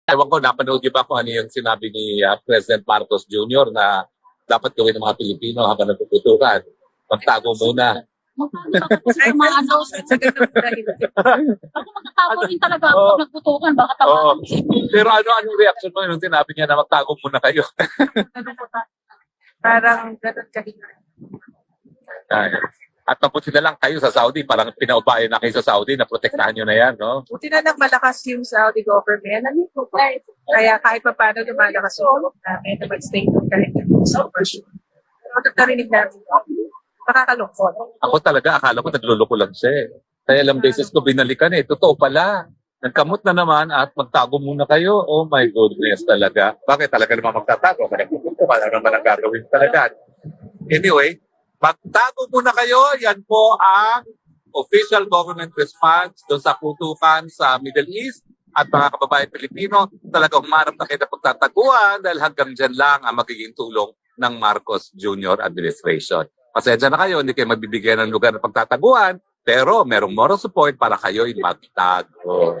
Ewan ko, napanood niyo ba kung ano yung sinabi ni President Marcos Jr. na dapat gawin ng mga Pilipino habang nagpuputukan. Magtago muna. Ay, ma-announce at sa ganun dahil. Ako magtatago rin talaga ako Oo. pag nagputukan. Baka Oo. tawagan. Pero anong reaction mo nung sinabi niya na magtago muna kayo? Parang ganun kahina. At mabuti na lang kayo sa Saudi, parang pinaubayan na kayo sa Saudi na protektahan nyo na yan, no? Buti na lang malakas yung Saudi government. Kaya kahit pa paano lumalakas yung loob namin na mag-stay doon kahit sa operation. Pero narinig namin, makakalungkot. Ako talaga, akala ko nagluloko lang siya. Kaya ilang beses ko binalikan Totoo pala. Nagkamot na naman at magtago muna kayo. Oh my goodness talaga. Bakit talaga naman magtatago? Wala naman ang gagawin talaga. Anyway, magtago muna kayo. Yan po ang official government response doon sa putukan sa Middle East. At mga kababayan Pilipino, talagang humarap na kayo na pagtataguan dahil hanggang dyan lang ang magiging tulong ng Marcos Jr. administration. Pasensya na kayo, hindi kayo magbibigyan ng lugar na pagtataguan, pero merong moral support para kayo'y magtago.